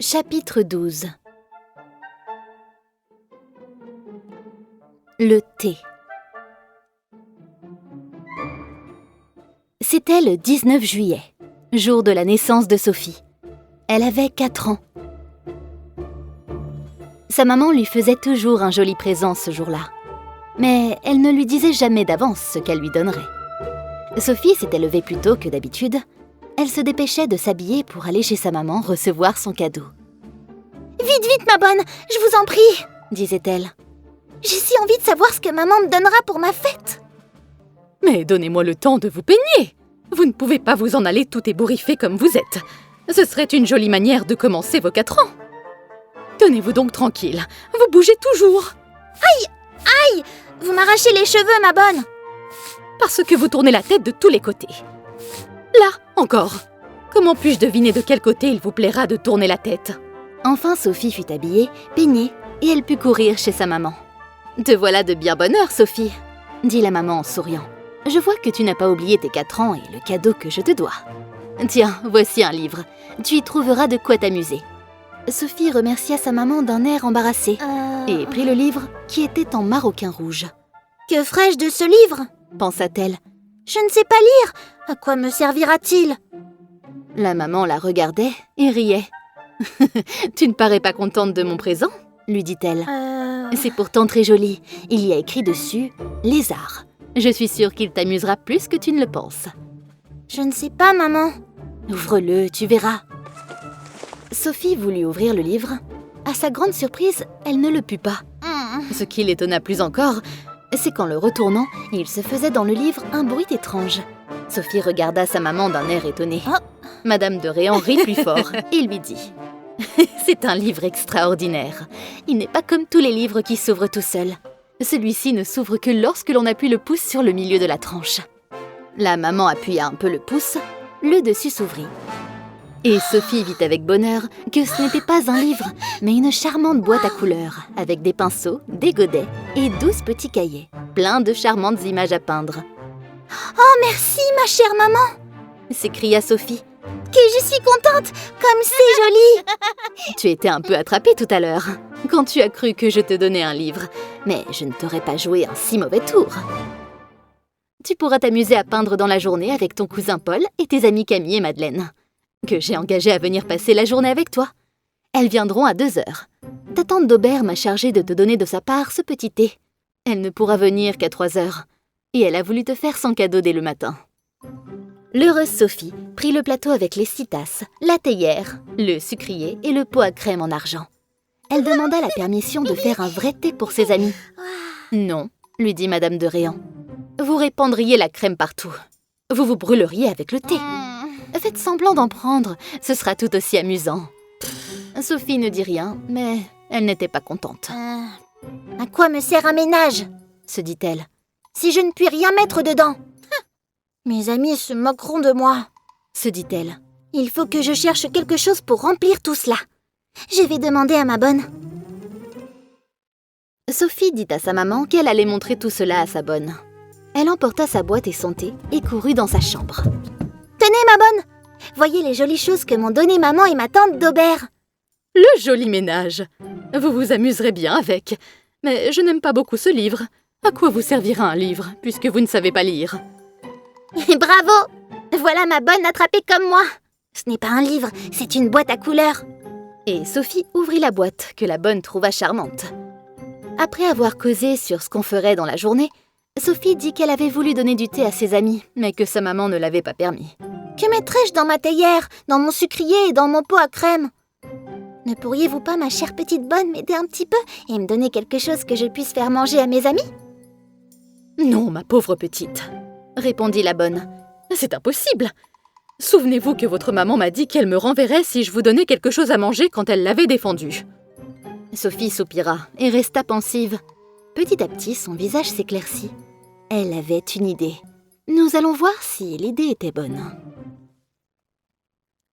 Chapitre 12. Le thé. C'était le 19 juillet, jour de la naissance de Sophie. Elle avait 4 ans. Sa maman lui faisait toujours un joli présent ce jour-là. Mais elle ne lui disait jamais d'avance ce qu'elle lui donnerait. Sophie s'était levée plus tôt que d'habitude. Elle se dépêchait de s'habiller pour aller chez sa maman recevoir son cadeau. « Vite, vite, ma bonne, je vous en prie !» disait-elle. « J'ai si envie de savoir ce que maman me donnera pour ma fête !» « Mais donnez-moi le temps de vous peigner. Vous ne pouvez pas vous en aller tout ébouriffé comme vous êtes. Ce serait une jolie manière de commencer vos 4 ans. Tenez-vous donc tranquille, vous bougez toujours. » « Aïe, aïe, vous m'arrachez les cheveux, ma bonne !» « Parce que vous tournez la tête de tous les côtés. Là, encore. Comment puis-je deviner de quel côté il vous plaira de tourner la tête ?» Enfin, Sophie fut habillée, peignée, et elle put courir chez sa maman. « Te voilà de bien bonne heure, Sophie !» dit la maman en souriant. « Je vois que tu n'as pas oublié tes 4 ans et le cadeau que je te dois. Tiens, voici un livre. Tu y trouveras de quoi t'amuser. » Sophie remercia sa maman d'un air embarrassé et prit le livre qui était en maroquin rouge. « Que ferais-je de ce livre ?» pensa-t-elle. « Je ne sais pas lire. À quoi me servira-t-il ?» La maman la regardait et riait. « Tu ne parais pas contente de mon présent ?» lui dit-elle. C'est pourtant très joli. Il y a écrit dessus « Lézard ». Je suis sûre qu'il t'amusera plus que tu ne le penses. Je ne sais pas, maman. Ouvre-le, tu verras. Sophie voulut ouvrir le livre. À sa grande surprise, elle ne le put pas. Ce qui l'étonna plus encore, c'est qu'en le retournant, il se faisait dans le livre un bruit étrange. Sophie regarda sa maman d'un air étonné. Madame de Réan rit plus fort et lui dit « C'est un livre extraordinaire. Il n'est pas comme tous les livres qui s'ouvrent tout seuls. Celui-ci ne s'ouvre que lorsque l'on appuie le pouce sur le milieu de la tranche. » La maman appuya un peu le pouce, le dessus s'ouvrit. Et Sophie vit avec bonheur que ce n'était pas un livre, mais une charmante boîte à couleurs, avec des pinceaux, des godets et 12 petits cahiers, pleins de charmantes images à peindre. « Oh, merci, ma chère maman !» s'écria Sophie. « Que je suis contente, comme c'est joli !» Tu étais un peu attrapée tout à l'heure, quand tu as cru que je te donnais un livre, mais je ne t'aurais pas joué un si mauvais tour. Tu pourras t'amuser à peindre dans la journée avec ton cousin Paul et tes amis Camille et Madeleine, que j'ai engagés à venir passer la journée avec toi. Elles viendront à 2 heures. Ta tante d'Aubert m'a chargée de te donner de sa part ce petit thé. Elle ne pourra venir qu'à 3 heures, et elle a voulu te faire son cadeau dès le matin. L'heureuse Sophie prit le plateau avec les 6 tasses, la théière, le sucrier et le pot à crème en argent. Elle demanda la permission de faire un vrai thé pour ses amis. « Non, » lui dit Madame de Réan. « Vous répandriez la crème partout. Vous vous brûleriez avec le thé. Faites semblant d'en prendre, ce sera tout aussi amusant. » Sophie ne dit rien, mais elle n'était pas contente. À quoi me sert un ménage ?» se dit-elle. « Si je ne puis rien mettre dedans. Mes amis se moqueront de moi. » se dit-elle. « Il faut que je cherche quelque chose pour remplir tout cela. Je vais demander à ma bonne. » Sophie dit à sa maman qu'elle allait montrer tout cela à sa bonne. Elle emporta sa boîte et son thé et courut dans sa chambre. « Tenez, ma bonne, voyez les jolies choses que m'ont données maman et ma tante d'Aubert. » Le joli ménage. Vous vous amuserez bien avec. Mais je n'aime pas beaucoup ce livre. À quoi vous servira un livre, puisque vous ne savez pas lire ? Bravo! Voilà ma bonne attrapée comme moi. Ce n'est pas un livre, c'est une boîte à couleurs. Et Sophie ouvrit la boîte, que la bonne trouva charmante. Après avoir causé sur ce qu'on ferait dans la journée, Sophie dit qu'elle avait voulu donner du thé à ses amis, mais que sa maman ne l'avait pas permis. Que mettrais-je dans ma théière, dans mon sucrier et dans mon pot à crème? Ne pourriez-vous pas, ma chère petite bonne, m'aider un petit peu et me donner quelque chose que je puisse faire manger à mes amis? Non, ma pauvre petite, répondit la bonne. C'est impossible. Souvenez-vous que votre maman m'a dit qu'elle me renverrait si je vous donnais quelque chose à manger quand elle l'avait défendue. Sophie soupira et resta pensive. Petit à petit, son visage s'éclaircit. Elle avait une idée. Nous allons voir si l'idée était bonne.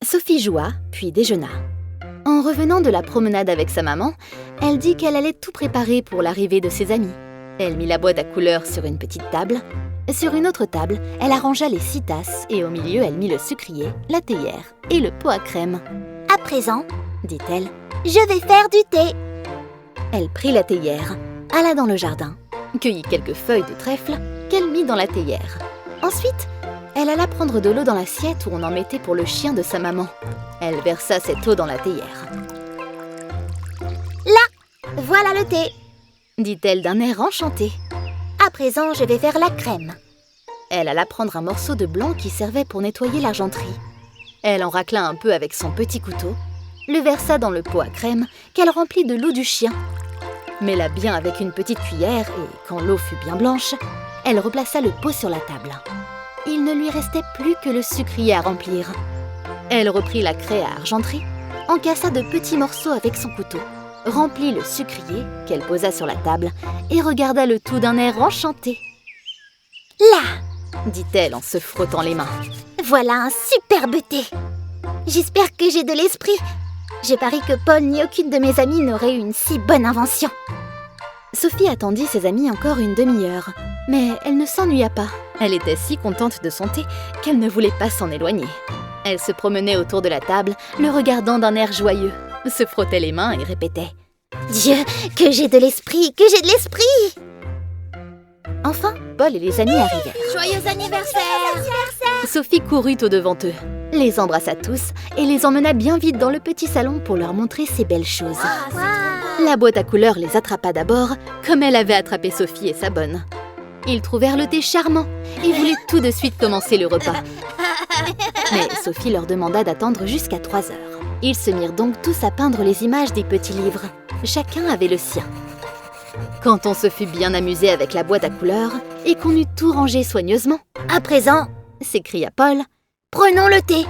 Sophie joua, puis déjeuna. En revenant de la promenade avec sa maman, elle dit qu'elle allait tout préparer pour l'arrivée de ses amis. Elle mit la boîte à couleurs sur une petite table. Sur une autre table, elle arrangea les 6 tasses et au milieu, elle mit le sucrier, la théière et le pot à crème. À présent, dit-elle. Je vais faire du thé. Elle prit la théière, alla dans le jardin, cueillit quelques feuilles de trèfle qu'elle mit dans la théière. Ensuite, elle alla prendre de l'eau dans l'assiette où on en mettait pour le chien de sa maman. Elle versa cette eau dans la théière. Voilà le thé. Dit-elle d'un air enchanté. À présent, je vais faire la crème. Elle alla prendre un morceau de blanc qui servait pour nettoyer l'argenterie. Elle en racla un peu avec son petit couteau, le versa dans le pot à crème qu'elle remplit de l'eau du chien. Mêla bien avec une petite cuillère et, quand l'eau fut bien blanche, elle replaça le pot sur la table. Il ne lui restait plus que le sucrier à remplir. Elle reprit la craie à argenterie, en cassa de petits morceaux avec son couteau, remplit le sucrier qu'elle posa sur la table et regarda le tout d'un air enchanté. Là, dit-elle en se frottant les mains. voilà un superbe thé. J'espère que j'ai de l'esprit. Je parie que Paul ni aucune de mes amies n'aurait eu une si bonne invention. Sophie attendit ses amies encore une demi-heure, mais elle ne s'ennuya pas. Elle était si contente de son thé qu'elle ne voulait pas s'en éloigner. Elle se promenait autour de la table, le regardant d'un air joyeux, se frottait les mains et répétait « Dieu, que j'ai de l'esprit, que j'ai de l'esprit !» Enfin, Paul et les amis arrivèrent. Joyeux anniversaire! Sophie courut au-devant eux, les embrassa tous et les emmena bien vite dans le petit salon pour leur montrer ces belles choses. La boîte à couleurs les attrapa d'abord, comme elle avait attrapé Sophie et sa bonne. Ils trouvèrent le thé charmant et voulaient tout de suite commencer le repas. Mais Sophie leur demanda d'attendre jusqu'à 3 heures. Ils se mirent donc tous à peindre les images des petits livres. Chacun avait le sien. Quand on se fut bien amusé avec la boîte à couleurs et qu'on eut tout rangé soigneusement, « À présent, s'écria Paul, prenons le thé !»«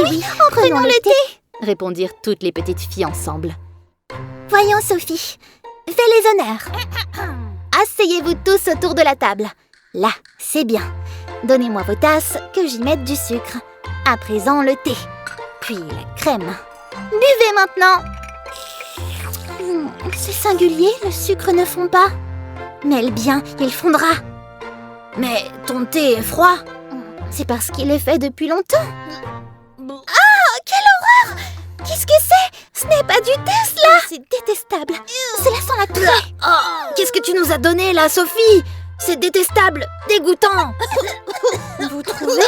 Oui, prenons le thé !» répondirent toutes les petites filles ensemble. « Voyons, Sophie, fais les honneurs. Asseyez-vous tous autour de la table. Là, c'est bien. Donnez-moi vos tasses, que j'y mette du sucre. À présent, le thé, puis la crème. Buvez maintenant !» C'est singulier, le sucre ne fond pas. Mêle bien, il fondra. Mais ton thé est froid. C'est parce qu'il est fait depuis longtemps. Ah, quelle horreur! Qu'est-ce que c'est? Ce n'est pas du thé, cela! C'est détestable. Cela sent la craie. Qu'est-ce que tu nous as donné, là, Sophie? C'est détestable, dégoûtant. Vous trouvez?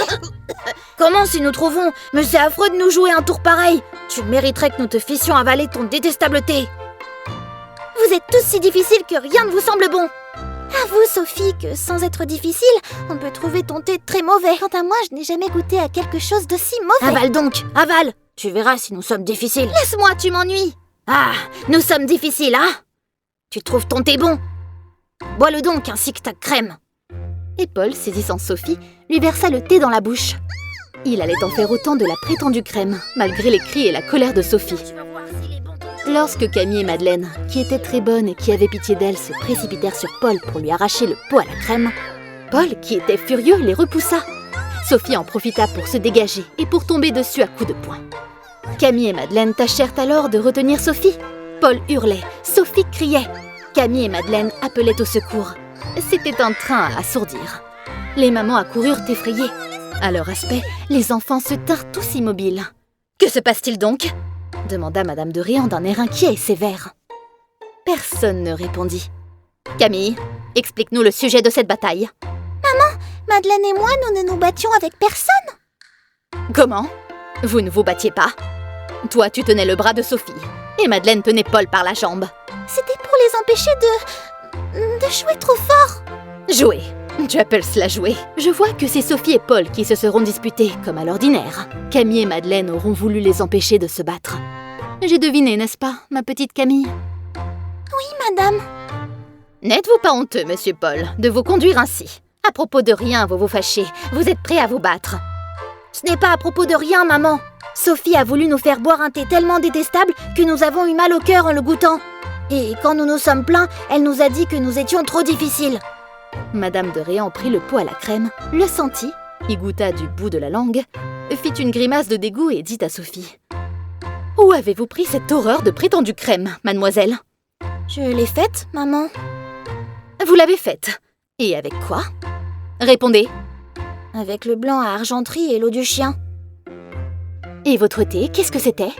Comment si nous trouvons? Mais c'est affreux de nous jouer un tour pareil. Tu mériterais que nous te fissions avaler ton détestable thé. Vous êtes tous si difficiles que rien ne vous semble bon. Avoue, Sophie, que sans être difficile, on peut trouver ton thé très mauvais. Quant à moi, je n'ai jamais goûté à quelque chose d'aussi mauvais. Avale donc, avale. Tu verras si nous sommes difficiles. Laisse-moi, tu m'ennuies. Ah, nous sommes difficiles, hein? Tu trouves ton thé bon? Bois-le donc ainsi que ta crème. Et Paul, saisissant Sophie, lui versa le thé dans la bouche. Il allait en faire autant de la prétendue crème, malgré les cris et la colère de Sophie. Lorsque Camille et Madeleine, qui étaient très bonnes et qui avaient pitié d'elle, se précipitèrent sur Paul pour lui arracher le pot à la crème, Paul, qui était furieux, les repoussa. Sophie en profita pour se dégager et pour tomber dessus à coups de poing. Camille et Madeleine tâchèrent alors de retenir Sophie. Paul hurlait, Sophie criait. Camille et Madeleine appelaient au secours. C'était un train à assourdir. Les mamans accoururent effrayées. À leur aspect, les enfants se tinrent tous immobiles. « Que se passe-t-il donc ?» demanda Madame de Réan d'un air inquiet et sévère. Personne ne répondit. « Camille, explique-nous le sujet de cette bataille. » Madeleine et moi, nous ne nous battions avec personne. Comment? Vous ne vous battiez pas? Toi, tu tenais le bras de Sophie, et Madeleine tenait Paul par la jambe. C'était pour les empêcher de jouer trop fort. Jouer? Tu appelles cela jouer? Je vois que c'est Sophie et Paul qui se seront disputés, comme à l'ordinaire. Camille et Madeleine auront voulu les empêcher de se battre. J'ai deviné, n'est-ce pas, ma petite Camille? Oui, madame. N'êtes-vous pas honteux, monsieur Paul, de vous conduire ainsi? À propos de rien, vous vous fâchez. Vous êtes prêt à vous battre. Ce n'est pas à propos de rien, maman. Sophie a voulu nous faire boire un thé tellement détestable que nous avons eu mal au cœur en le goûtant. Et quand nous nous sommes plaints, elle nous a dit que nous étions trop difficiles. Madame de Réan prit le pot à la crème, le sentit, y goûta du bout de la langue, fit une grimace de dégoût et dit à Sophie « Où avez-vous pris cette horreur de prétendue crème, mademoiselle ?» Je l'ai faite, maman. Vous l'avez faite? Et avec quoi? Répondez. Avec le blanc à argenterie et l'eau du chien. Et votre thé, qu'est-ce que c'était?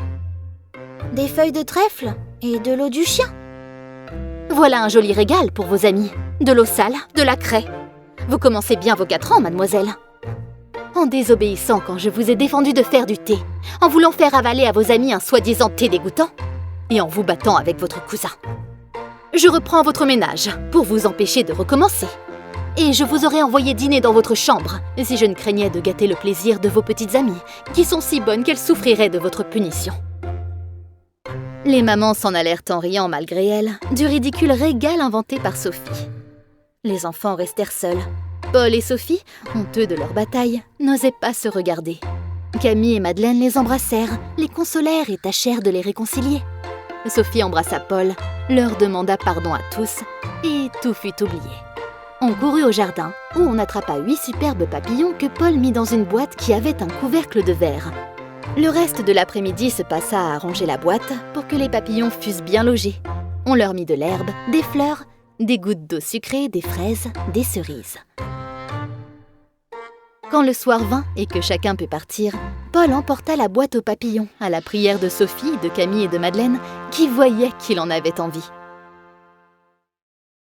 des feuilles de trèfle et de l'eau du chien. Voilà un joli régal pour vos amis. De l'eau sale, de la craie. Vous commencez bien vos 4 ans, mademoiselle. En désobéissant quand je vous ai défendu de faire du thé, en voulant faire avaler à vos amis un soi-disant thé dégoûtant, et en vous battant avec votre cousin. Je reprends votre ménage pour vous empêcher de recommencer. Et je vous aurais envoyé dîner dans votre chambre si je ne craignais de gâter le plaisir de vos petites amies, qui sont si bonnes qu'elles souffriraient de votre punition. Les mamans s'en allèrent en riant malgré elles, du ridicule régal inventé par Sophie. Les enfants restèrent seuls. Paul et Sophie, honteux de leur bataille, n'osaient pas se regarder. Camille et Madeleine les embrassèrent, les consolèrent et tâchèrent de les réconcilier. Sophie embrassa Paul, leur demanda pardon à tous, et tout fut oublié. On courut au jardin, où on attrapa 8 superbes papillons que Paul mit dans une boîte qui avait un couvercle de verre. Le reste de l'après-midi se passa à ranger la boîte pour que les papillons fussent bien logés. On leur mit de l'herbe, des fleurs, des gouttes d'eau sucrée, des fraises, des cerises. Quand le soir vint et que chacun put partir, Paul emporta la boîte aux papillons à la prière de Sophie, de Camille et de Madeleine, qui voyaient qu'il en avait envie.